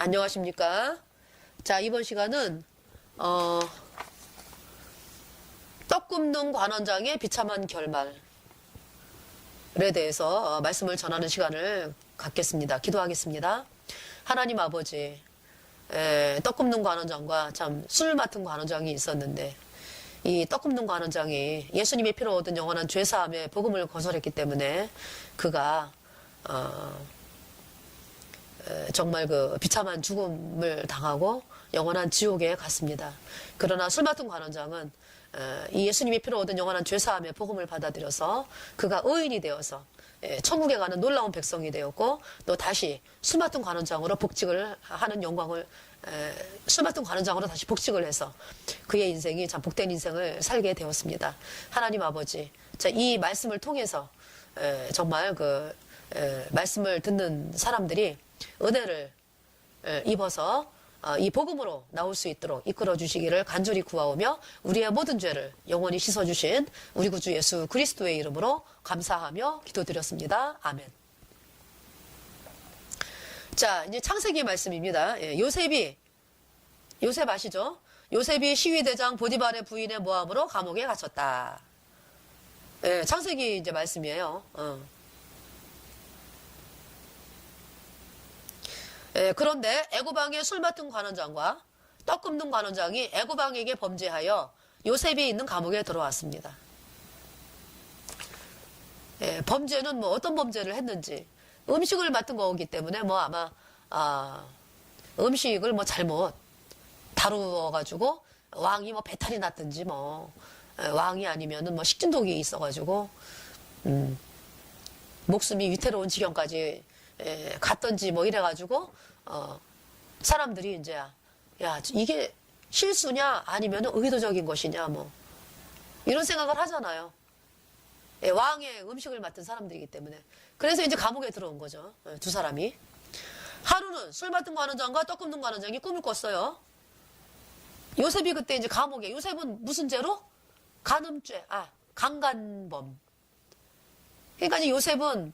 안녕하십니까? 자, 이번 시간은 떡 굽는 관원장의 비참한 결말에 대해서 말씀을 전하는 시간을 갖겠습니다. 기도하겠습니다. 하나님 아버지, 떡 굽는 관원장과 참 술 맡은 관원장이 있었는데 이 떡 굽는 관원장이 예수님의 피로 얻은 영원한 죄사함의 복음을 거절했기 때문에 그가 정말 그 비참한 죽음을 당하고 영원한 지옥에 갔습니다. 그러나 술 맡은 관원장은 이 예수님의 피로 얻은 영원한 죄사함의 복음을 받아들여서 그가 의인이 되어서 천국에 가는 놀라운 백성이 되었고 또 다시 술 맡은 관원장으로 복직을 하는 영광을 술 맡은 관원장으로 다시 복직을 해서 그의 인생이 참 복된 인생을 살게 되었습니다. 하나님 아버지, 자, 이 말씀을 통해서 정말 그 말씀을 듣는 사람들이 은혜를 입어서 이 복음으로 나올 수 있도록 이끌어 주시기를 간절히 구하오며 우리의 모든 죄를 영원히 씻어 주신 우리 구주 예수 그리스도의 이름으로 감사하며 기도드렸습니다. 아멘. 자, 이제 창세기 말씀입니다. 요셉 아시죠? 요셉이 시위대장 보디발의 부인의 모함으로 감옥에 갇혔다. 창세기 이제 말씀이에요. 그런데 애굽왕의 술 맡은 관원장과 떡 굽는 관원장이 애굽왕에게 범죄하여 요셉이 있는 감옥에 들어왔습니다. 범죄는 뭐 어떤 범죄를 했는지 음식을 맡은 거기 때문에 뭐 아마 음식을 뭐 잘못 다루어 가지고 왕이 뭐 배탈이 났든지 뭐 왕이 아니면은 뭐 식중독이 있어가지고 목숨이 위태로운 지경까지 갔던지 뭐 이래가지고 사람들이 이제 야 이게 실수냐 아니면 의도적인 것이냐 뭐 이런 생각을 하잖아요. 왕의 음식을 맡은 사람들이기 때문에 그래서 이제 감옥에 들어온 거죠. 두 사람이. 하루는 술 맡은 관원장과 떡 굽는 관원장이 꿈을 꿨어요. 요셉이 그때 이제 감옥에, 요셉은 무슨 죄로? 간음죄, 강간범. 그러니까 이제 요셉은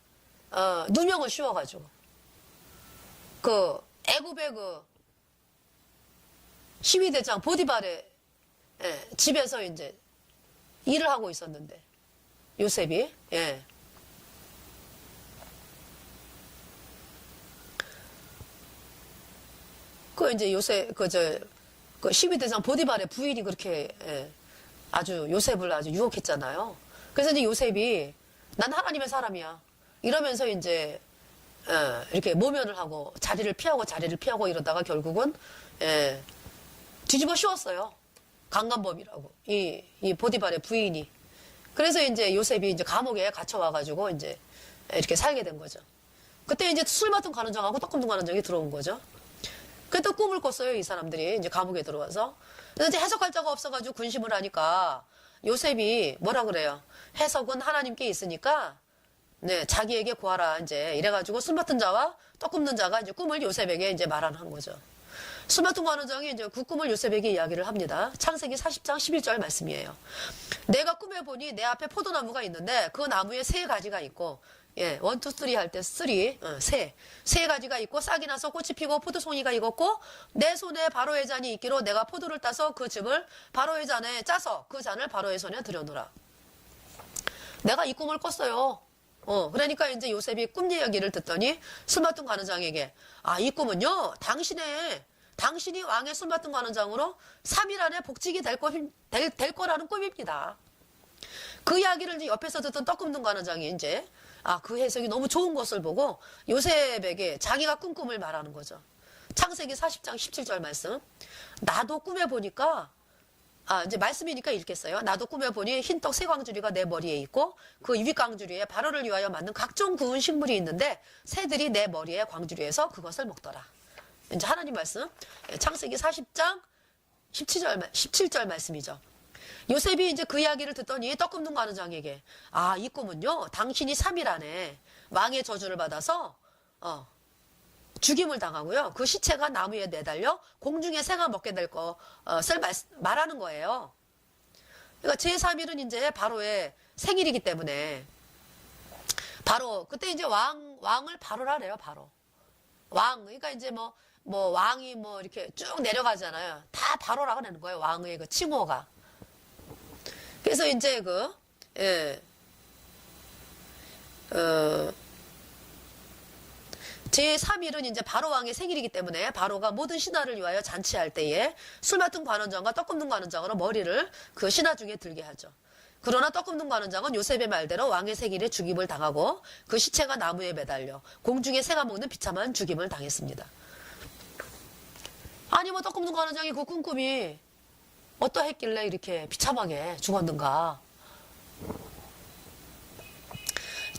누명을 씌워가지고 그 애굽의 그 시위대장 보디발의 집에서 이제 일을 하고 있었는데 요셉이 그 이제 요셉 그 시위대장 보디발의 부인이 그렇게 아주 요셉을 아주 유혹했잖아요. 그래서 이제 요셉이 난 하나님의 사람이야 이러면서 이제 이렇게 모면을 하고 자리를 피하고 이러다가 결국은 뒤집어 씌웠어요. 강간범이라고 이 보디발의 부인이. 그래서 이제 요셉이 이제 감옥에 갇혀와가지고 이제 이렇게 살게 된 거죠. 그때 이제 술 맡은 관원장하고 떡 굽는 관원장이 들어온 거죠. 그때 꿈을 꿨어요, 이 사람들이 이제 감옥에 들어와서. 그래서 이제 해석할 자가 없어가지고 군심을 하니까 요셉이 뭐라 그래요? 해석은 하나님께 있으니까 자기에게 구하라 이제 이래가지고 술 맡은 자와 떡 굽는 자가 이제 꿈을 요셉에게 이제 말하는 거죠. 술 맡은 관원장이 이제 그 꿈을 요셉에게 이야기를 합니다. 창세기 40장 11절 말씀이에요. 내가 꿈에 보니 내 앞에 포도나무가 있는데 그 나무에 세 가지가 있고 1, 2, 3 할 때 3, 세 가지가 있고 싹이 나서 꽃이 피고 포도송이가 익었고 내 손에 바로의 잔이 있기로 내가 포도를 따서 그 즙을 바로의 잔에 짜서 그 잔을 바로의 손에 들여놓으라. 내가 이 꿈을 꿨어요. 그러니까 이제 요셉이 꿈 이야기를 듣더니 술 맡은 관원장에게 이 꿈은요 당신이 왕의 술 맡은 관원장으로 3일 안에 복직이 될 거라는 꿈입니다. 그 이야기를 이제 옆에서 듣던 떡 굽는 관원장이 이제 그 해석이 너무 좋은 것을 보고 요셉에게 자기가 꾼 꿈을 말하는 거죠. 창세기 40장 17절 말씀. 나도 꿈에 보니까 이제 말씀이니까 읽겠어요. 나도 꿈에 보니 흰떡 세 광주리가 내 머리에 있고 그 윗광주리에 바로를 위하여 만든 각종 구운 식물이 있는데 새들이 내 머리에 광주리에서 그것을 먹더라. 이제 하나님 말씀. 창세기 40장 17절 말씀이죠. 요셉이 이제 그 이야기를 듣더니 떡 굽는 관원장에게 이 꿈은요 당신이 3일 안에 왕의 저주를 받아서 죽임을 당하고요 그 시체가 나무에 내달려 공중에 새가 먹게 될 것을 말하는 거예요. 그러니까 제3일은 이제 바로의 생일이기 때문에 바로 그때 이제 왕을 바로라래요. 바로 왕. 그러니까 이제 뭐 뭐 왕이 뭐 이렇게 쭉 내려가잖아요. 다 바로라고 하는 거예요. 왕의 그 칭호가. 그래서 이제 제3일은 이제 바로 왕의 생일이기 때문에 바로가 모든 신하를 위하여 잔치할 때에 술 맡은 관원장과 떡 굽는 관원장으로 머리를 그 신하 중에 들게 하죠. 그러나 떡 굽는 관원장은 요셉의 말대로 왕의 생일에 죽임을 당하고 그 시체가 나무에 매달려 공중에 새가 먹는 비참한 죽임을 당했습니다. 아니 뭐 떡 굽는 관원장이 그 꿈꿈이 어떠했길래 이렇게 비참하게 죽었는가.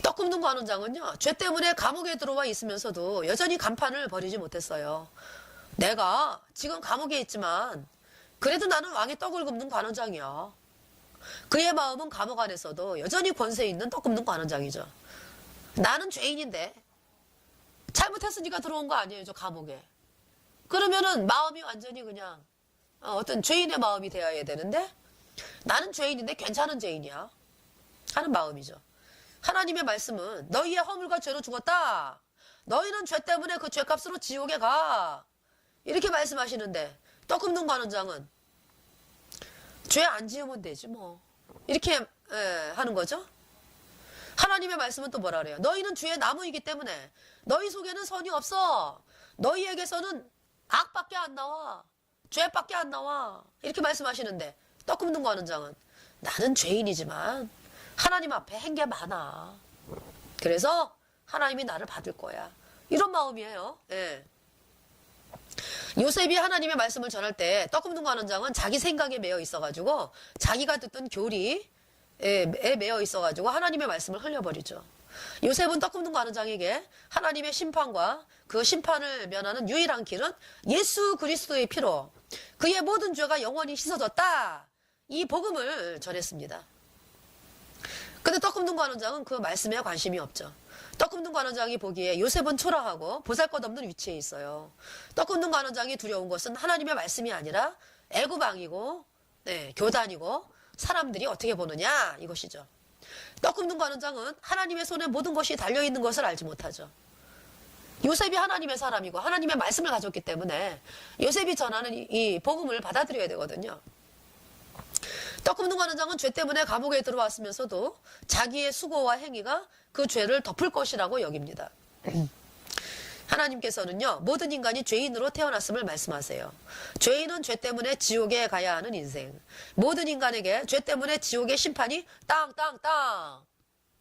떡 굽는 관원장은요, 죄 때문에 감옥에 들어와 있으면서도 여전히 간판을 버리지 못했어요. 내가 지금 감옥에 있지만 그래도 나는 왕의 떡을 굽는 관원장이야. 그의 마음은 감옥 안에서도 여전히 권세 있는 떡 굽는 관원장이죠. 나는 죄인인데 잘못했으니까 들어온 거 아니에요, 저 감옥에. 그러면은 마음이 완전히 그냥 어떤 죄인의 마음이 되어야 되는데 나는 죄인인데 괜찮은 죄인이야 하는 마음이죠. 하나님의 말씀은 너희의 허물과 죄로 죽었다. 너희는 죄 때문에 그 죄값으로 지옥에 가. 이렇게 말씀하시는데 떡 굽는 관원장은 죄 안 지으면 되지 뭐. 이렇게 하는 거죠. 하나님의 말씀은 또 뭐라 그래요? 너희는 주의 나무이기 때문에 너희 속에는 선이 없어. 너희에게서는 악밖에 안 나와. 죄밖에 안 나와. 이렇게 말씀하시는데 떡 굽는 관원장은 나는 죄인이지만 하나님 앞에 한 게 많아. 그래서 하나님이 나를 받을 거야. 이런 마음이에요. 예. 요셉이 하나님의 말씀을 전할 때 떡 굽는 관원장은 자기 생각에 매여 있어가지고 자기가 듣던 교리에 매여 있어가지고 하나님의 말씀을 흘려버리죠. 요셉은 떡 굽는 관원장에게 하나님의 심판과 그 심판을 면하는 유일한 길은 예수 그리스도의 피로 그의 모든 죄가 영원히 씻어졌다. 이 복음을 전했습니다. 근데 떡 굽는 관원장은 그 말씀에 관심이 없죠. 떡 굽는 관원장이 보기에 요셉은 초라하고 보잘것없는 위치에 있어요. 떡 굽는 관원장이 두려운 것은 하나님의 말씀이 아니라 애구방이고 교단이고 사람들이 어떻게 보느냐 이것이죠. 떡 굽는 관원장은 하나님의 손에 모든 것이 달려있는 것을 알지 못하죠. 요셉이 하나님의 사람이고 하나님의 말씀을 가졌기 때문에 요셉이 전하는 이 복음을 받아들여야 되거든요. 떡 굽는 관원장은 죄 때문에 감옥에 들어왔으면서도 자기의 수고와 행위가 그 죄를 덮을 것이라고 여깁니다. 하나님께서는요, 모든 인간이 죄인으로 태어났음을 말씀하세요. 죄인은 죄 때문에 지옥에 가야 하는 인생. 모든 인간에게 죄 때문에 지옥의 심판이 땅땅땅.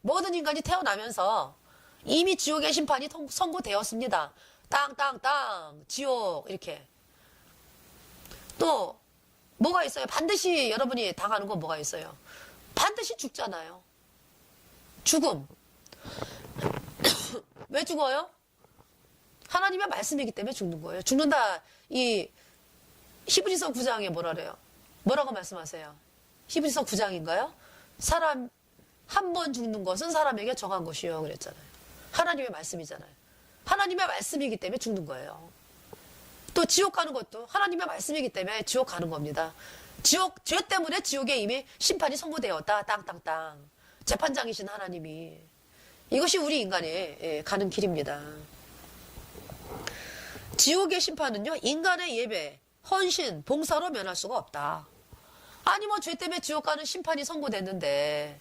모든 인간이 태어나면서 이미 지옥의 심판이 선고되었습니다. 땅땅땅 지옥 이렇게. 또 뭐가 있어요? 반드시 여러분이 당하는 건 뭐가 있어요? 반드시 죽잖아요. 죽음. 왜 죽어요? 하나님의 말씀이기 때문에 죽는 거예요. 죽는다. 이 히브리서 9장에 뭐라 그래요? 뭐라고 말씀하세요? 히브리서 9장인가요? 사람 한 번 죽는 것은 사람에게 정한 것이요 그랬잖아요. 하나님의 말씀이잖아요. 하나님의 말씀이기 때문에 죽는 거예요. 또 지옥 가는 것도 하나님의 말씀이기 때문에 지옥 가는 겁니다. 지옥, 죄 때문에 지옥에 이미 심판이 선고되었다. 땅땅땅. 재판장이신 하나님이. 이것이 우리 인간의 가는 길입니다. 지옥의 심판은요, 인간의 예배, 헌신, 봉사로 면할 수가 없다. 아니, 뭐, 죄 때문에 지옥 가는 심판이 선고됐는데,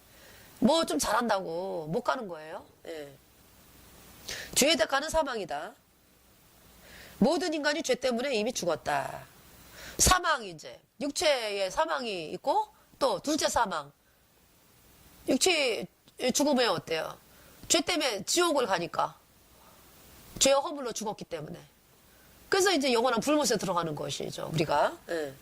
뭐 좀 잘한다고 못 가는 거예요. 예. 죄의 대가는 사망이다. 모든 인간이 죄 때문에 이미 죽었다. 사망이 이제 육체의 사망이 있고 또 둘째 사망. 육체 죽으면 어때요? 죄 때문에 지옥을 가니까. 죄의 허물로 죽었기 때문에. 그래서 이제 영원한 불못에 들어가는 것이죠. 우리가. 예.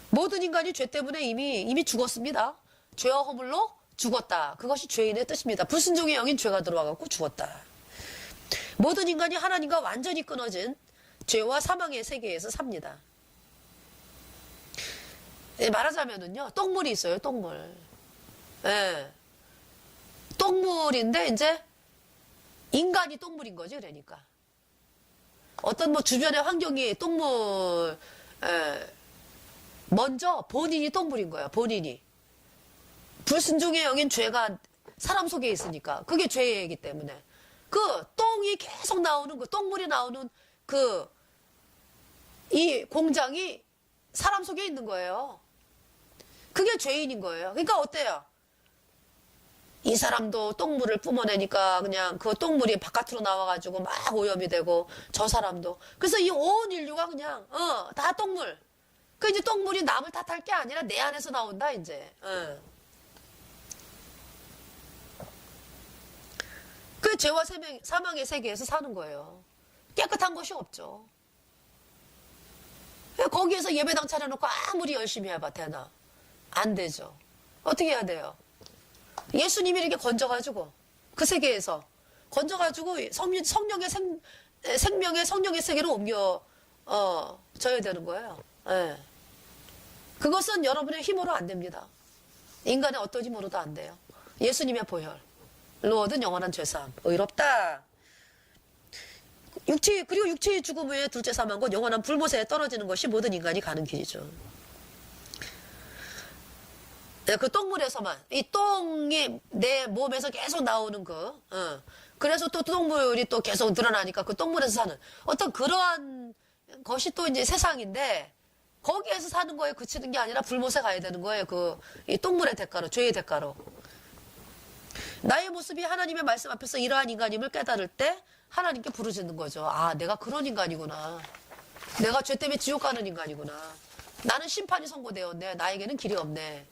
모든 인간이 죄 때문에 이미 죽었습니다. 죄와 허물로 죽었다. 그것이 죄인의 뜻입니다. 불순종의 영인 죄가 들어와갖고 죽었다. 모든 인간이 하나님과 완전히 끊어진 죄와 사망의 세계에서 삽니다. 예, 말하자면은요, 똥물이 있어요, 똥물. 예. 똥물인데, 이제, 인간이 똥물인 거지, 그러니까. 어떤 뭐 주변의 환경이 똥물, 먼저 본인이 똥물인 거야, 본인이. 불순종의 영인 죄가 사람 속에 있으니까. 그게 죄이기 때문에. 그 똥이 계속 나오는 그 똥물이 나오는 그 이 공장이 사람 속에 있는 거예요. 그게 죄인인 거예요. 그러니까 어때요? 이 사람도 똥물을 뿜어내니까 그냥 그 똥물이 바깥으로 나와가지고 막 오염이 되고 저 사람도. 그래서 이 온 인류가 그냥 다 똥물. 그 이제 똥물이 남을 탓할 게 아니라 내 안에서 나온다 이제. 그 죄와 사망의 세계에서 사는 거예요. 깨끗한 것이 없죠. 거기에서 예배당 차려놓고 아무리 열심히 해봐 되나? 안 되죠. 어떻게 해야 돼요? 예수님이 이렇게 건져가지고 그 세계에서 건져가지고 성령의 생명의 성령의 세계로 져야 되는 거예요. 예. 그것은 여러분의 힘으로 안 됩니다. 인간의 어떤 힘으로도 안 돼요. 예수님의 보혈로 얻은 영원한 죄사함. 의롭다. 그리고 육체의 죽음 후에 둘째 사망 곧 영원한 불못에 떨어지는 것이 모든 인간이 가는 길이죠. 네, 그 똥물에서만 이 똥이 내 몸에서 계속 나오는 그래서 또 똥물이 또 계속 늘어나니까 그 똥물에서 사는 어떤 그러한 것이 또 이제 세상인데 거기에서 사는 거에 그치는 게 아니라 불못에 가야 되는 거예요. 이 똥물의 대가로, 죄의 대가로. 나의 모습이 하나님의 말씀 앞에서 이러한 인간임을 깨달을 때 하나님께 부르짖는 거죠. 아, 내가 그런 인간이구나. 내가 죄 때문에 지옥 가는 인간이구나. 나는 심판이 선고되었네. 나에게는 길이 없네.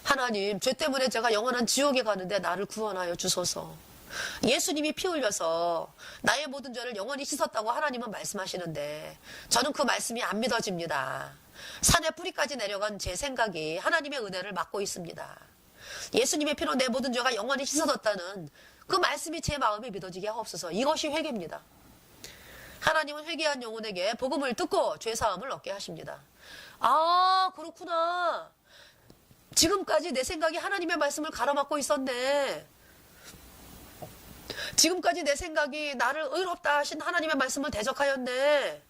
하나님, 죄 때문에 제가 영원한 지옥에 가는데 나를 구원하여 주소서. 예수님이 피 흘려서 나의 모든 죄를 영원히 씻었다고 하나님은 말씀하시는데 저는 그 말씀이 안 믿어집니다. 산의 뿌리까지 내려간 제 생각이 하나님의 은혜를 막고 있습니다. 예수님의 피로 내 모든 죄가 영원히 씻어졌다는 그 말씀이 제 마음에 믿어지게 하옵소서. 이것이 회개입니다. 하나님은 회개한 영혼에게 복음을 듣고 죄사함을 얻게 하십니다. 아, 그렇구나. 지금까지 내 생각이 하나님의 말씀을 가로막고 있었네. 지금까지 내 생각이 나를 의롭다 하신 하나님의 말씀을 대적하였네.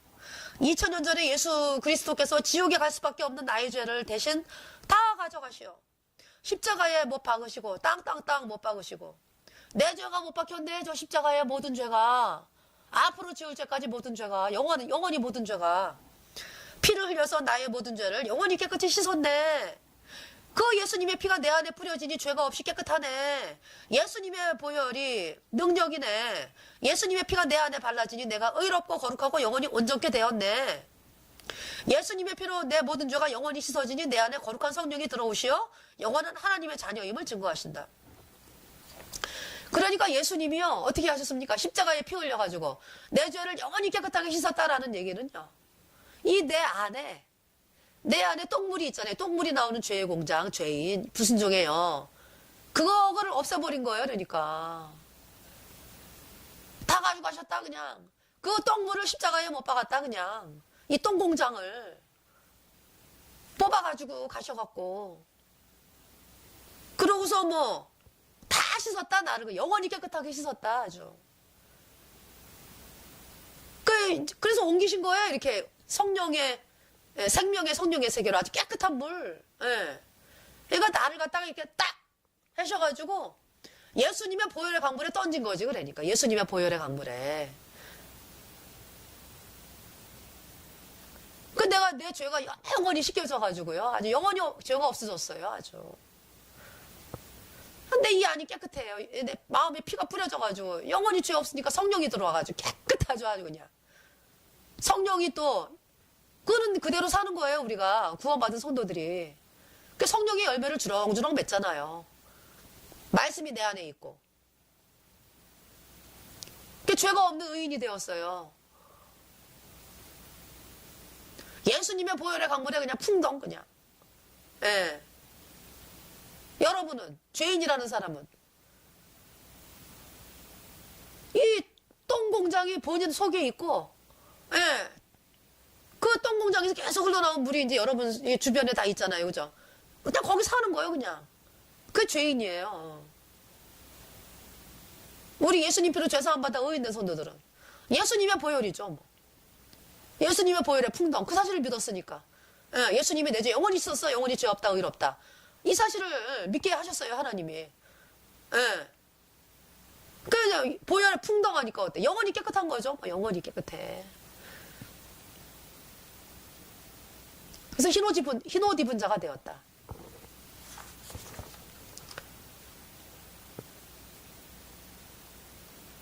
2000년 전에 예수 그리스도께서 지옥에 갈 수밖에 없는 나의 죄를 대신 다 가져가시오. 십자가에 못 박으시고 땅땅땅 못 박으시고 내 죄가 못 박혔네. 저 십자가의 모든 죄가 앞으로 지을 죄까지 모든 죄가 영원히 모든 죄가 피를 흘려서 나의 모든 죄를 영원히 깨끗이 씻었네. 그 예수님의 피가 내 안에 뿌려지니 죄가 없이 깨끗하네. 예수님의 보혈이 능력이네. 예수님의 피가 내 안에 발라지니 내가 의롭고 거룩하고 영원히 온전케 되었네. 예수님의 피로 내 모든 죄가 영원히 씻어지니 내 안에 거룩한 성령이 들어오시어 영원한 하나님의 자녀임을 증거하신다. 그러니까 예수님이요 어떻게 하셨습니까? 십자가에 피 흘려가지고 내 죄를 영원히 깨끗하게 씻었다라는 얘기는요, 이 내 안에 똥물이 있잖아요. 똥물이 나오는 죄의 공장, 죄인, 불순종해요. 그거를 없애버린 거예요. 그러니까 다 가져가셨다 그냥. 그 똥물을 십자가에 못 박았다 그냥. 이 똥공장을 뽑아가지고 가셔갖고 그러고서 뭐 다 씻었다. 나를 영원히 깨끗하게 씻었다 아주. 그래서 옮기신 거예요. 이렇게 생명의 성령의 세계로 아주 깨끗한 물. 예. 그러니까 나를 갖다가 이렇게 딱 하셔가지고 예수님의 보혈의 강물에 던진 거지. 그러니까 예수님의 보혈의 강물에. 내가 내 죄가 영원히 씻겨져가지고요. 아주 영원히 죄가 없어졌어요. 아주. 근데 이 안이 깨끗해요. 내 마음에 피가 뿌려져가지고 영원히 죄 없으니까 성령이 들어와가지고 깨끗하죠. 아주 그냥. 성령이 또 그는 그대로 사는 거예요. 우리가 구원받은 성도들이. 그 성령의 열매를 주렁주렁 맺잖아요. 말씀이 내 안에 있고. 그 죄가 없는 의인이 되었어요. 예수님의 보혈의 강물에 그냥 풍덩 그냥. 예. 여러분은 죄인이라는 사람은 이 똥공장이 본인 속에 있고, 예. 그 똥공장에서 계속 흘러나온 물이 이제 여러분 주변에 다 있잖아요. 그죠? 그냥 거기 사는 거예요, 그냥. 그 죄인이에요. 우리 예수님 피로 죄사함 받아 의인된 성도들은 예수님의 보혈이죠, 뭐. 예수님의 보혈의 풍덩, 그 사실을 믿었으니까. 예, 예수님이 내 죄 영원히 있었어, 영원히 죄 없다, 의롭다. 이 사실을 믿게 하셨어요, 하나님이. 예. 그냥 보혈에 풍덩하니까 어때? 영원히 깨끗한 거죠. 영원히 깨끗해. 그래서 흰 옷 입은 자가 되었다.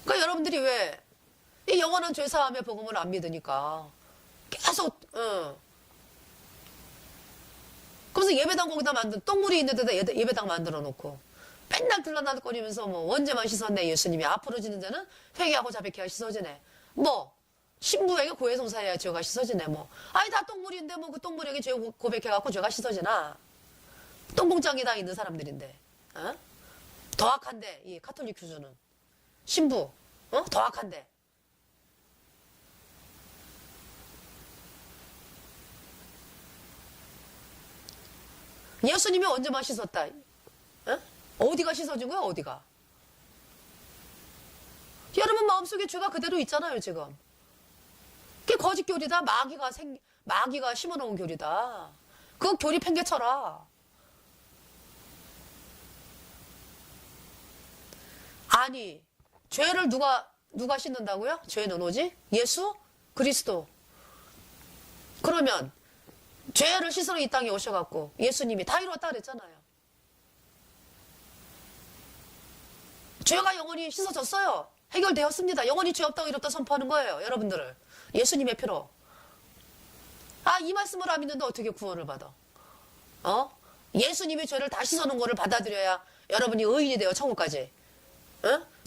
그러니까 여러분들이 왜 이 영원한 죄사함의 복음을 안 믿으니까 계속 그래서 예배당 거기다 똥물이 있는 데다 예배당 만들어 놓고 맨날 들러나거리면서 뭐 원죄만 씻었네 예수님이 앞으로 지는 자는 회개하고 자백해야 씻어지네. 뭐 신부에게 고해성사해야 죄가 씻어지네. 뭐 아니 다 똥물인데 뭐 그 똥물에게 죄 고백해갖고 죄가 씻어지나. 똥공장에 다 있는 사람들인데 더 악한데 이 가톨릭 교주는 신부 더 악한데. 예수님이 언제만 씻었다. 어디가 씻어진 거야 어디가. 여러분 마음속에 죄가 그대로 있잖아요 지금. 그게 거짓 교리다. 마귀가 심어놓은 교리다. 그 교리 팽개쳐라. 아니 죄를 누가 씻는다고요? 죄는 오직 예수 그리스도. 그러면 죄를 씻으러 이 땅에 오셔갖고 예수님이 다 이루었다 그랬잖아요. 죄가 영원히 씻어졌어요. 해결되었습니다. 영원히 죄 없다고 이렇다 선포하는 거예요. 여러분들을. 예수님의 피로. 이 말씀을 안 믿는데 어떻게 구원을 받아? 예수님이 죄를 다 씻어놓은 거를 받아들여야 여러분이 의인이 돼요. 천국까지.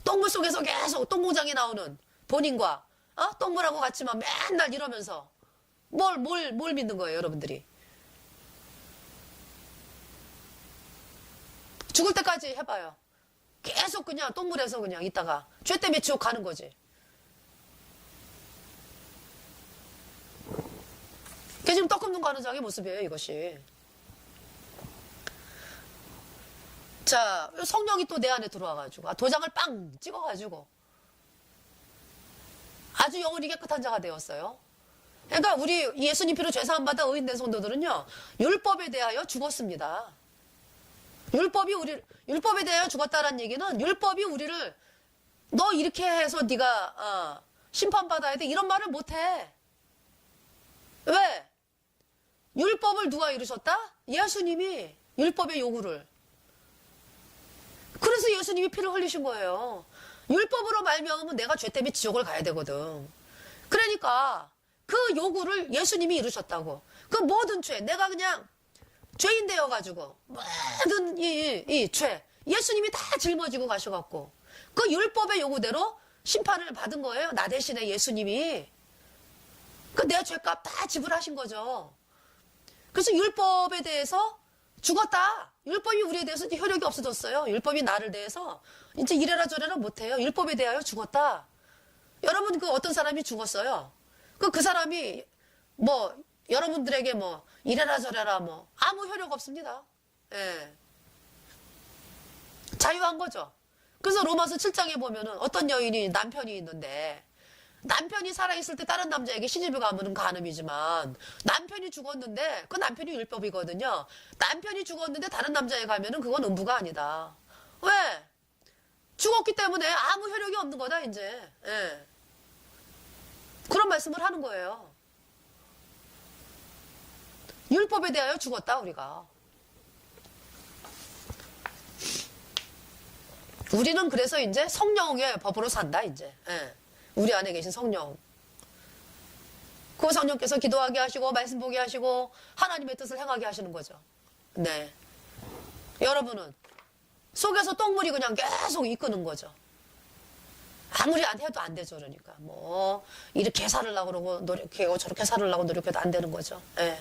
똥물 속에서 계속 똥공장에 나오는 본인과 똥물하고 같이만 맨날 이러면서 뭘 믿는 거예요, 여러분들이? 죽을 때까지 해봐요. 계속 그냥 똥물에서 그냥 있다가 죄 때문에 지옥 가는 거지. 그게 지금 떡 굽는 가는 장의 모습이에요, 이것이. 자, 성령이 또 내 안에 들어와가지고 도장을 빵 찍어가지고 아주 영원히 깨끗한 자가 되었어요. 그러니까 우리 예수님 피로 죄사함 받아 의인된 성도들은요 율법에 대하여 죽었습니다. 율법에 대하여 죽었다라는 얘기는 율법이 우리를 너 이렇게 해서 네가 심판받아야 돼 이런 말을 못해. 왜? 율법을 누가 이루셨다? 예수님이 율법의 요구를. 그래서 예수님이 피를 흘리신 거예요. 율법으로 말미암으면 내가 죄 때문에 지옥을 가야 되거든. 그러니까 그 요구를 예수님이 이루셨다고. 그 모든 죄, 내가 그냥 죄인 되어가지고 모든 이 죄 예수님이 다 짊어지고 가셔갖고 그 율법의 요구대로 심판을 받은 거예요. 나 대신에 예수님이. 그 내 죄값 다 지불하신 거죠. 그래서 율법에 대해서 죽었다. 율법이 우리에 대해서 이제 효력이 없어졌어요. 율법이 나를 대해서 이제 이래라 저래라 못해요. 율법에 대하여 죽었다. 여러분 그 어떤 사람이 죽었어요. 그 사람이 뭐 여러분들에게 뭐 이래라 저래라 뭐 아무 효력 없습니다. 예. 자유한 거죠. 그래서 로마서 7장에 보면은 어떤 여인이 남편이 있는데 남편이 살아있을 때 다른 남자에게 시집을 가면 간음이지만 남편이 죽었는데 그 남편이 율법이거든요. 남편이 죽었는데 다른 남자에 가면은 그건 음부가 아니다. 왜? 죽었기 때문에 아무 효력이 없는 거다 이제. 예. 그런 말씀을 하는 거예요. 율법에 대하여 죽었다 우리가. 우리는 그래서 이제 성령의 법으로 산다 이제. 예. 우리 안에 계신 성령. 그 성령께서 기도하게 하시고 말씀 보게 하시고 하나님의 뜻을 행하게 하시는 거죠. 네. 여러분은 속에서 똥물이 그냥 계속 이끄는 거죠. 아무리 안 해도 안 되죠. 그러니까 뭐 이렇게 살으려고 그러고 노력해고 저렇게 살으려고 노력해도 안 되는 거죠. 예.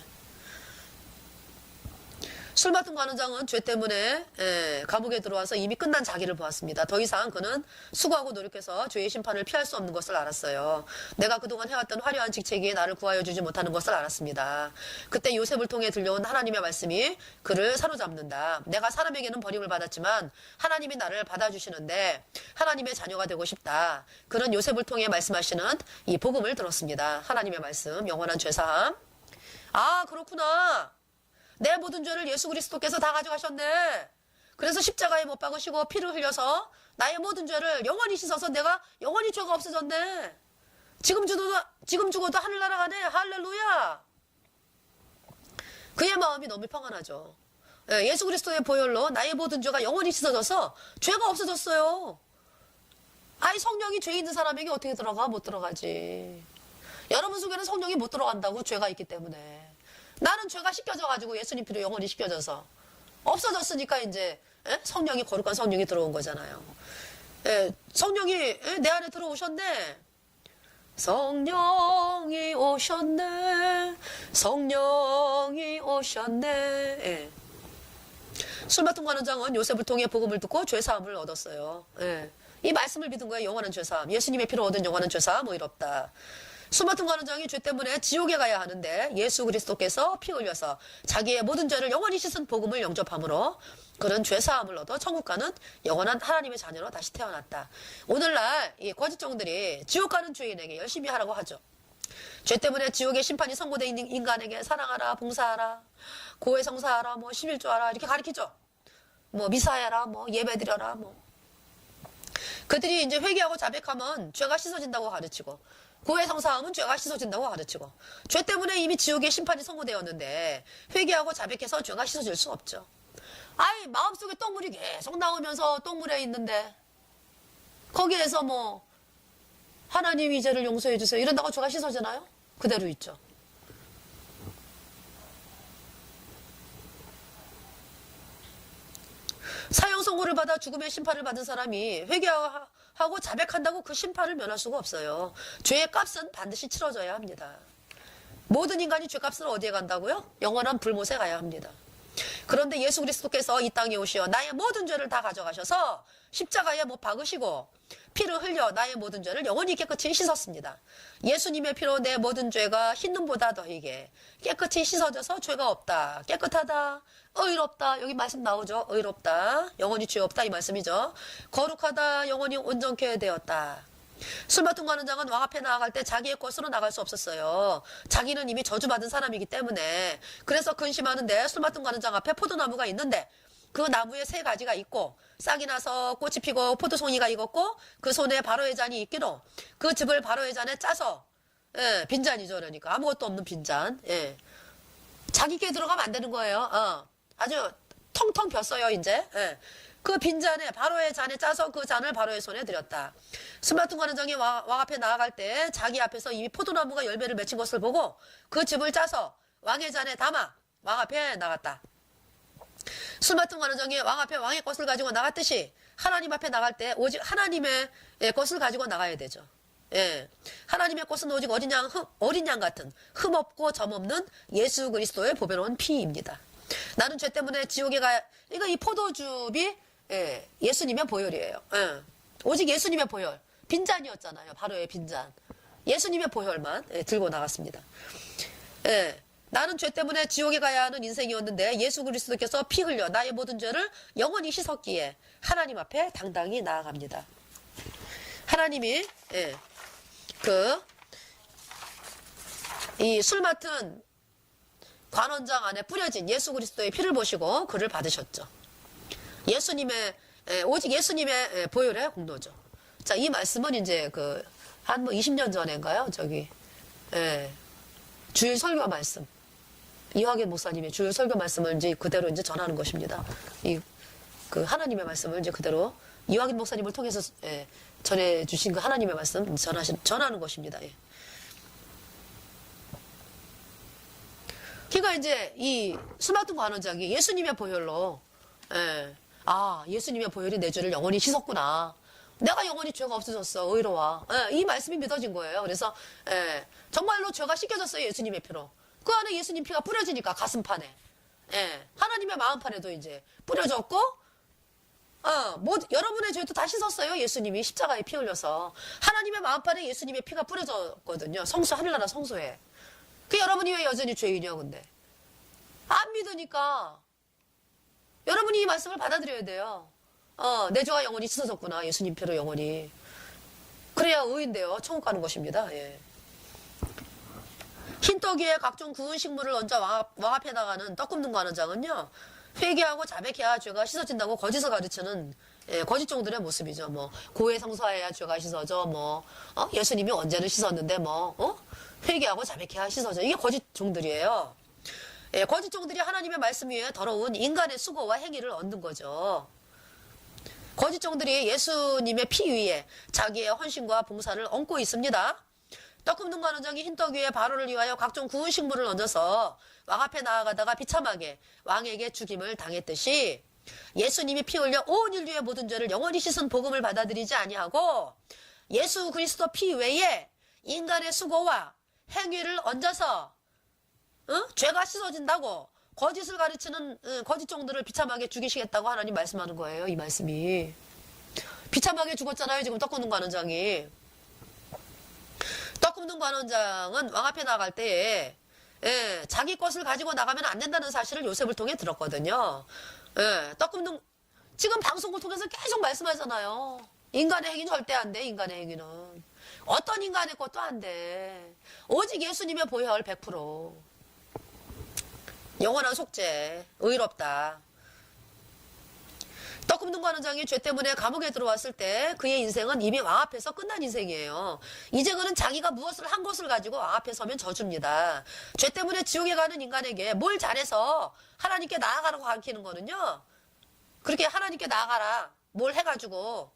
술 맡은 관원장은 죄 때문에 감옥에 들어와서 이미 끝난 자기를 보았습니다. 더 이상 그는 수고하고 노력해서 죄의 심판을 피할 수 없는 것을 알았어요. 내가 그동안 해왔던 화려한 직책이 나를 구하여 주지 못하는 것을 알았습니다. 그때 요셉을 통해 들려온 하나님의 말씀이 그를 사로잡는다. 내가 사람에게는 버림을 받았지만 하나님이 나를 받아주시는데 하나님의 자녀가 되고 싶다. 그는 요셉을 통해 말씀하시는 이 복음을 들었습니다. 하나님의 말씀, 영원한 죄사함. 아, 그렇구나. 내 모든 죄를 예수 그리스도께서 다 가져가셨네. 그래서 십자가에 못 박으시고 피를 흘려서 나의 모든 죄를 영원히 씻어서 내가 영원히 죄가 없어졌네. 지금 죽어도 하늘나라 가네. 할렐루야. 그의 마음이 너무 평안하죠. 예수 그리스도의 보혈로 나의 모든 죄가 영원히 씻어져서 죄가 없어졌어요. 아이, 성령이 죄 있는 사람에게 어떻게 들어가? 못 들어가지. 여러분 속에는 성령이 못 들어간다고, 죄가 있기 때문에. 나는 죄가 씻겨져가지고 예수님 피로 영원히 씻겨져서 없어졌으니까 이제 성령이, 거룩한 성령이 들어온 거잖아요. 성령이 내 안에 들어오셨네. 성령이 오셨네. 성령이 오셨네. 술 맡은 관원장은 요셉을 통해 복음을 듣고 죄사함을 얻었어요. 이 말씀을 믿은 거예요. 영원한 죄사함. 예수님의 피로 얻은 영원한 죄사함 의롭다. 술 맡은 관원장이 죄 때문에 지옥에 가야 하는데 예수 그리스도께서 피 흘려서 자기의 모든 죄를 영원히 씻은 복음을 영접함으로 그런 죄사함을 얻어 천국 가는 영원한 하나님의 자녀로 다시 태어났다. 오늘날 이 거짓종들이 지옥 가는 죄인에게 열심히 하라고 하죠. 죄 때문에 지옥의 심판이 선고된 인간에게 사랑하라, 봉사하라, 고해 성사하라, 뭐 11조하라 이렇게 가르치죠. 뭐 미사해라, 뭐 예배드려라, 뭐. 그들이 이제 회개하고 자백하면 죄가 씻어진다고 가르치고, 고해 성사하면 죄가 씻어진다고 가르치고, 죄 때문에 이미 지옥의 심판이 선고되었는데 회개하고 자백해서 죄가 씻어질 수 없죠. 아이, 마음속에 똥물이 계속 나오면서 똥물에 있는데 거기에서 뭐 하나님 이 죄를 용서해 주세요 이런다고 죄가 씻어지나요? 그대로 있죠. 사형 선고를 받아 죽음의 심판을 받은 사람이 회개하고 자백한다고 그 심판을 면할 수가 없어요. 죄의 값은 반드시 치러져야 합니다. 모든 인간이 죄값을 어디에 간다고요? 영원한 불못에 가야 합니다. 그런데 예수 그리스도께서 이 땅에 오시어 나의 모든 죄를 다 가져가셔서 십자가에 못 박으시고 피를 흘려 나의 모든 죄를 영원히 깨끗이 씻었습니다. 예수님의 피로 내 모든 죄가 흰눈보다 더히게 깨끗이 씻어져서 죄가 없다, 깨끗하다, 의롭다. 여기 말씀 나오죠. 의롭다, 영원히 죄 없다 이 말씀이죠. 거룩하다, 영원히 온전케 되었다. 술 맡은 관원장은 왕 앞에 나아갈 때 자기의 것으로 나갈 수 없었어요. 자기는 이미 저주받은 사람이기 때문에. 그래서 근심하는데 술 맡은 관원장 앞에 포도나무가 있는데 그 나무에 세 가지가 있고 싹이 나서 꽃이 피고 포도송이가 익었고 그 손에 바로의 잔이 있기로 그 즙을 바로의 잔에 짜서, 빈잔이죠. 그러니까 아무것도 없는 빈잔. 자기께 들어가면 안 되는 거예요. 아주 텅텅 폈어요 이제. 그 빈잔에, 바로의 잔에 짜서 그 잔을 바로의 손에 드렸다. 술 맡은 관원장이 왕 앞에 나아갈 때 자기 앞에서 이미 포도나무가 열매를 맺힌 것을 보고 그 즙을 짜서 왕의 잔에 담아 왕 앞에 나갔다. 술 맡은 관원장이 왕 앞에 왕의 것을 가지고 나갔듯이 하나님 앞에 나갈 때 오직 하나님의 것을 가지고 나가야 되죠. 하나님의 것은 오직 어린 양 같은 흠없고 점없는 예수 그리스도의 보배로운 피입니다. 나는 죄 때문에 지옥에 가야, 그러니까 이 포도즙이 예수님의 보혈이에요. 오직 예수님의 보혈. 빈잔이었잖아요. 바로의 빈잔. 예수님의 보혈만 들고 나갔습니다. 나는 죄 때문에 지옥에 가야 하는 인생이었는데 예수 그리스도께서 피 흘려 나의 모든 죄를 영원히 씻었기에 하나님 앞에 당당히 나아갑니다. 하나님이 이 술 맡은 관원장 안에 뿌려진 예수 그리스도의 피를 보시고 그를 받으셨죠. 오직 예수님의 보혈의 공로죠. 자, 이 말씀은 이제 한 20년 전인가요? 주일 설교 말씀. 이화계 목사님의 주일 설교 말씀을 이제 그대로 이제 전하는 것입니다. 하나님의 말씀을 이제 그대로 이화계 목사님을 통해서 전해주신 그 하나님의 말씀 전하는 것입니다. 그러니까 이제 이 술 맡은 관원장이 예수님의 보혈로, 예수님의 보혈이 내 죄를 영원히 씻었구나. 내가 영원히 죄가 없어졌어. 의로워. 이 말씀이 믿어진 거예요. 그래서 정말로 죄가 씻겨졌어요. 예수님의 피로. 그 안에 예수님 피가 뿌려지니까 가슴판에, 하나님의 마음판에도 이제 뿌려졌고, 여러분의 죄도 다 씻었어요. 예수님이 십자가에 피 흘려서. 하나님의 마음판에 예수님의 피가 뿌려졌거든요. 하늘나라 성소에. 여러분이 왜 여전히 죄인이요, 근데? 안 믿으니까. 여러분이 이 말씀을 받아들여야 돼요. 내 죄가 영원히 씻어졌구나. 예수님 피로 영원히. 그래야 의인데요. 천국 가는 것입니다. 흰떡 위에 각종 구운 식물을 얹어 왕 앞에 나가는 떡 굽는 관원장은요, 회개하고 자백해야 죄가 씻어진다고 거짓을 가르치는 거짓 종들의 모습이죠. 뭐 고해 성사해야 죄가 씻어져. 뭐 예수님이 언제는 씻었는데 뭐 회개하고 자백해야 씻어져. 이게 거짓 종들이에요. 거짓 종들이 하나님의 말씀 위에 더러운 인간의 수고와 행위를 얻는 거죠. 거짓 종들이 예수님의 피 위에 자기의 헌신과 봉사를 얹고 있습니다. 떡 굽는 관원장이 흰떡 위에 바로를 위하여 각종 구운 식물을 얹어서 왕 앞에 나아가다가 비참하게 왕에게 죽임을 당했듯이 예수님이 피 흘려 온 인류의 모든 죄를 영원히 씻은 복음을 받아들이지 아니하고 예수 그리스도 피 외에 인간의 수고와 행위를 얹어서 죄가 씻어진다고 거짓을 가르치는 거짓 종들을 비참하게 죽이시겠다고 하나님 말씀하는 거예요. 이 말씀이. 비참하게 죽었잖아요. 지금 떡 굽는 관원장이. 떡 굽는 관원장은 왕 앞에 나갈 때에 자기 것을 가지고 나가면 안 된다는 사실을 요셉을 통해 들었거든요. 떡 굽는 지금 방송을 통해서 계속 말씀하잖아요. 인간의 행위는 절대 안 돼. 인간의 행위는. 어떤 인간의 것도 안 돼. 오직 예수님의 보혈 100%. 영원한 속죄. 의롭다. 떡 굽는 관원장이 죄 때문에 감옥에 들어왔을 때 그의 인생은 이미 왕 앞에서 끝난 인생이에요. 이제 그는 자기가 무엇을 한 것을 가지고 왕 앞에 서면 저주입니다. 죄 때문에 지옥에 가는 인간에게 뭘 잘해서 하나님께 나아가라고 가르치는 거는요. 그렇게 하나님께 나아가라. 뭘 해가지고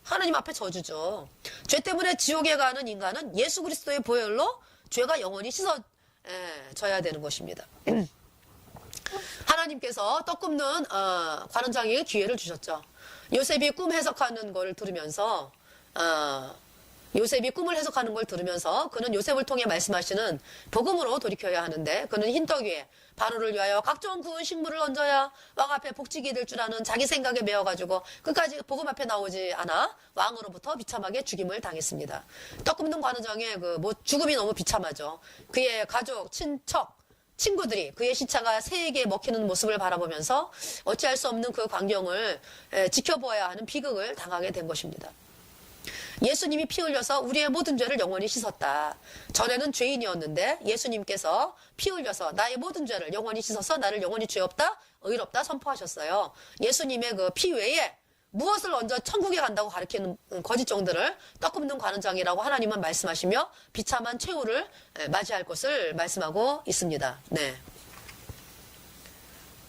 하나님 앞에 저주죠. 죄 때문에 지옥에 가는 인간은 예수 그리스도의 보혈로 죄가 영원히 씻어져야 되는 것입니다. 하나님께서 떡 굽는 관원장에게 기회를 주셨죠. 요셉이 꿈 해석하는 걸 들으면서 요셉이 꿈을 해석하는 걸 들으면서 그는 요셉을 통해 말씀하시는 복음으로 돌이켜야 하는데 그는 흰떡 위에 바로를 위하여 각종 구운 식물을 얹어야 왕 앞에 복직이 될 줄 아는 자기 생각에 매여가지고 끝까지 복음 앞에 나오지 않아 왕으로부터 비참하게 죽임을 당했습니다. 떡 굽는 관원장의 죽음이 너무 비참하죠. 그의 가족, 친척, 친구들이 그의 시차가 새에게 먹히는 모습을 바라보면서 어찌할 수 없는 그 광경을 지켜보아야 하는 비극을 당하게 된 것입니다. 예수님이 피 흘려서 우리의 모든 죄를 영원히 씻었다. 전에는 죄인이었는데 예수님께서 피 흘려서 나의 모든 죄를 영원히 씻어서 나를 영원히 죄 없다, 의롭다 선포하셨어요. 예수님의 그 피 외에 무엇을 얹어 천국에 간다고 가르치는 거짓 종들을 떡 굽는 관원장이라고 하나님은 말씀하시며 비참한 최후를 맞이할 것을 말씀하고 있습니다. 네.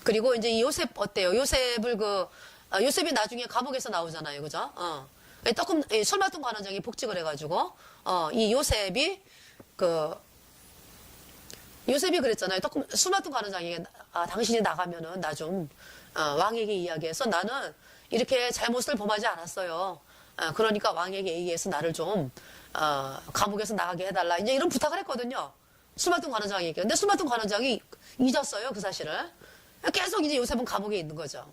그리고 이제 이 요셉 어때요? 요셉이 나중에 감옥에서 나오잖아요. 그죠? 술 맡은 관원장이 복직을 해가지고, 이 요셉이 그랬잖아요. 술 맡은 관원장에게, 당신이 나가면은 나 좀, 왕에게 이야기해서 나는 이렇게 잘못을 범하지 않았어요. 그러니까 왕에게 얘기해서 나를 좀, 감옥에서 나가게 해달라. 이제 이런 부탁을 했거든요. 술 맡은 관원장에게. 근데 술 맡은 관원장이 잊었어요. 그 사실을. 계속 이제 요셉은 감옥에 있는 거죠.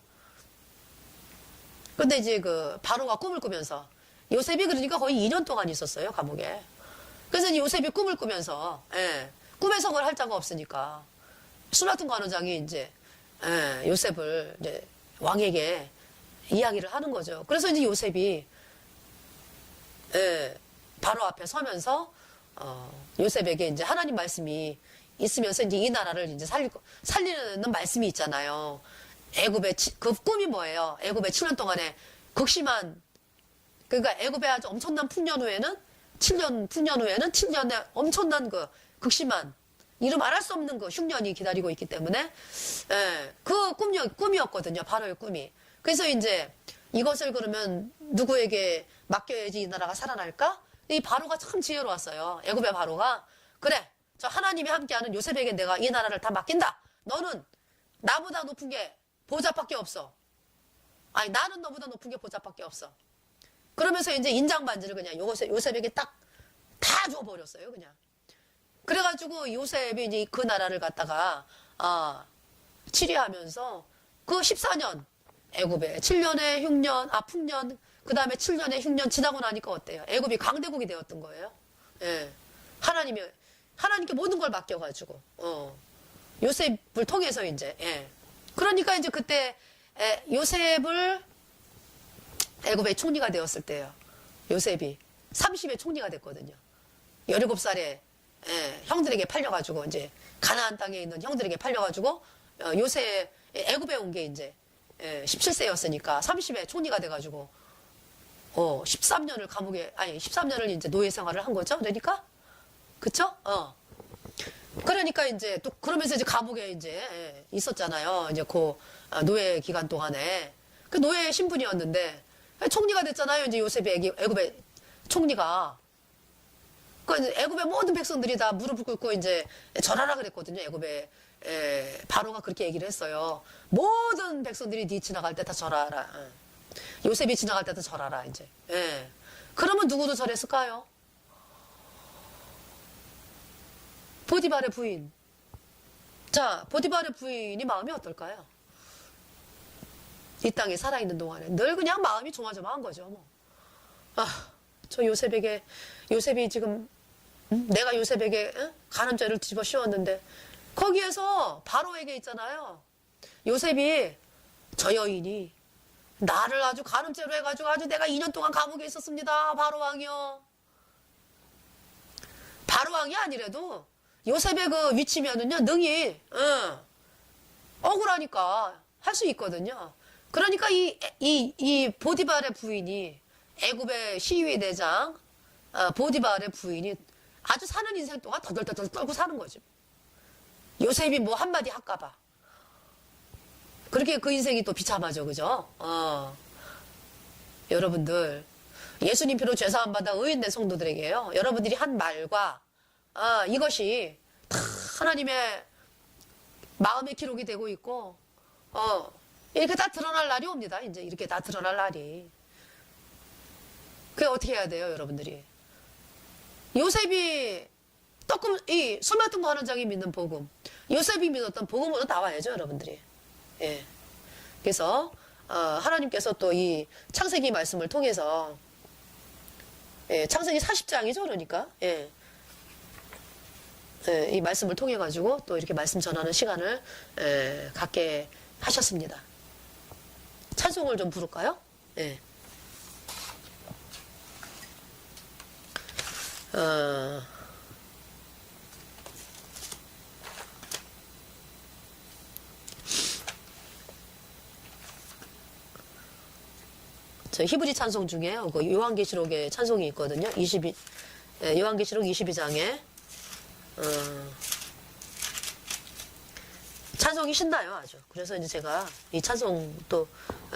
근데 이제 바로가 꿈을 꾸면서 요셉이 그러니까 거의 2년 동안 있었어요, 감옥에. 그래서 이제 요셉이 꿈을 꾸면서, 꿈 해석을 할 자가 없으니까 술 맡은 관원장이 이제, 요셉을 이제 왕에게 이야기를 하는 거죠. 그래서 이제 요셉이, 바로 앞에 서면서, 요셉에게 이제 하나님 말씀이 있으면서 이제 이 나라를 이제 살리는 말씀이 있잖아요. 그 꿈이 뭐예요? 애굽의 7년 동안에 극심한, 그러니까 애굽의 아주 엄청난 풍년 후에는 7년의 엄청난 극심한, 이루 말할 수 없는 흉년이 기다리고 있기 때문에, 그 꿈이었거든요. 바로의 꿈이. 그래서 이제 이것을 그러면 누구에게 맡겨야지 이 나라가 살아날까? 이 바로가 참 지혜로웠어요. 애굽의 바로가. 그래, 저 하나님이 함께하는 요셉에게 내가 이 나라를 다 맡긴다. 너는 나보다 높은 게 보좌밖에 없어. 아니, 나는 너보다 높은 게 보좌밖에 없어. 그러면서 이제 인장반지를 그냥 요셉에게 딱 다 줘버렸어요, 그냥. 그래가지고 요셉이 이제 그 나라를 갖다가, 치리하면서 그 14년, 애굽에 7년의 흉년, 풍년, 그 다음에 7년의 흉년 지나고 나니까 어때요? 애굽이 강대국이 되었던 거예요. 예. 하나님께 모든 걸 맡겨가지고, 요셉을 통해서 이제, 그러니까 이제 그때 요셉을 애굽의 총리가 되었을 때요. 요셉이 30의 총리가 됐거든요. 17살에 형들에게 팔려가지고 이제 가나안 땅에 있는 형들에게 팔려가지고 요셉 애굽에 온 게 이제 17세였으니까 30에 총리가 돼가지고 13년을 감옥에, 아니 13년을 이제 노예 생활을 한 거죠. 그러니까 그쵸? 그러니까 이제 또 그러면서 이제 감옥에 이제 있었잖아요. 이제 그 노예 기간 동안에 그 노예 신분이었는데 총리가 됐잖아요. 이제 요셉이 애굽의 총리가. 그 애굽의 모든 백성들이 다 무릎을 꿇고 이제 절하라 그랬거든요. 애굽의 바로가 그렇게 얘기를 했어요. 모든 백성들이 네 지나갈 때 다 절하라. 요셉이 지나갈 때 다 절하라 이제. 그러면 누구도 절했을까요? 보디발의 부인. 자, 보디발의 부인이 마음이 어떨까요? 이 땅에 살아있는 동안에 늘 그냥 마음이 조마조마한 거죠. 뭐. 저 요셉이 지금 내가 요셉에게 간음죄를 집어 씌웠는데 거기에서 바로에게 있잖아요. 요셉이 저 여인이 나를 아주 간음죄로 해가지고 아주 내가 2년 동안 감옥에 있었습니다. 바로왕이요. 바로왕이 아니래도 요셉의 그 위치면은요 능히 억울하니까 할 수 있거든요. 그러니까 이 보디발의 부인이 애굽의 시위대장 보디발의 부인이 아주 사는 인생 동안 더덜더덜 떨고 사는 거죠. 요셉이 뭐 한마디 할까봐. 그렇게 그 인생이 또 비참하죠. 그죠? 여러분들 예수님 피로 죄사함 받아 의인된 성도들에게요. 여러분들이 한 말과 이것이 다 하나님의 마음의 기록이 되고 있고 이렇게 다 드러날 날이 옵니다. 이제 이렇게 다 드러날 날이. 그게 어떻게 해야 돼요, 여러분들이? 요셉이 이 술 맡은 거 하는 자기 믿는 복음, 요셉이 믿었던 복음으로 나와야죠, 여러분들이. 예. 그래서 하나님께서 또 이 창세기 말씀을 통해서 창세기 40장이죠, 그러니까 이 말씀을 통해 가지고 또 이렇게 말씀 전하는 시간을 갖게 하셨습니다. 찬송을 좀 부를까요? 저 히브리 찬송 중에요. 그 요한계시록에 찬송이 있거든요. 요한계시록 22장에 찬송이 신나요, 아주. 그래서 이제 제가 이 찬송도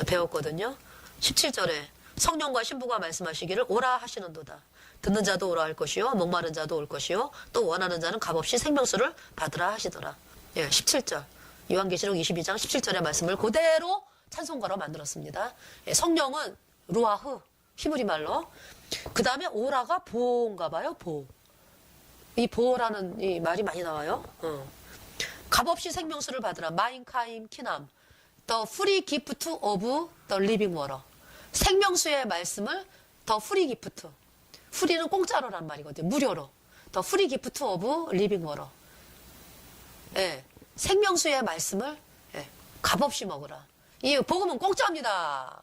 배웠거든요. 17절에 성령과 신부가 말씀하시기를 오라 하시는도다. 듣는 자도 오라 할 것이요, 목마른 자도 올 것이요, 또 원하는 자는 값없이 생명수를 받으라 하시더라. 17절. 요한계시록 22장 17절의 말씀을 그대로 찬송가로 만들었습니다. 성령은 루아흐, 히브리 말로. 그 다음에 오라가 보인가 봐요, 보. 이 보라는 이 말이 많이 나와요. 값없이 생명수를 받으라. 마인카임 키남. The free gift of the living water. 생명수의 말씀을 the free gift. 프리는 공짜로란 말이거든요. 무료로. The free gift of living water. 생명수의 말씀을 값없이 먹으라. 이 복음은 공짜입니다.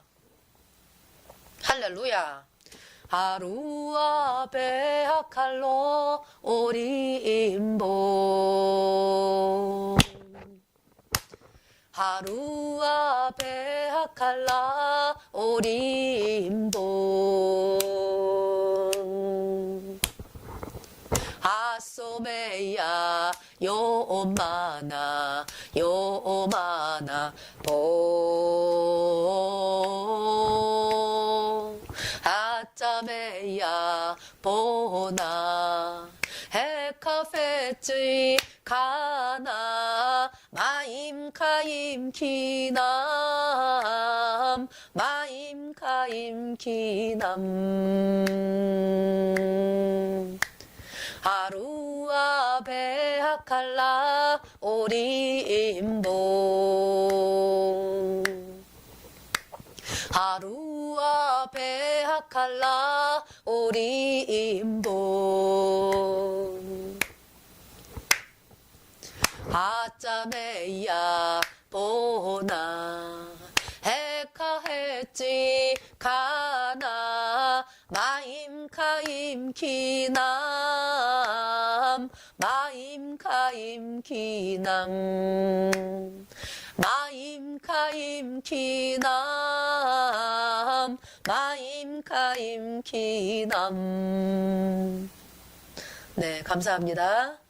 할렐루야. 하루아 베하칼로 오리임보 하루아 베하칼라 오리임보 아소메야 요마나 보 아짜메야 보나 헤카페쯔이 가나 마임카임 기남 마임카임 기남 하루아 베하칼라 오리임보 하루아 베하칼라 오리임보 아짜메야 보나 헤카헤찌 가나 마임카임 기남 마임카임 기남 마임카임 마임카임키남 마임카임키남. 네, 감사합니다.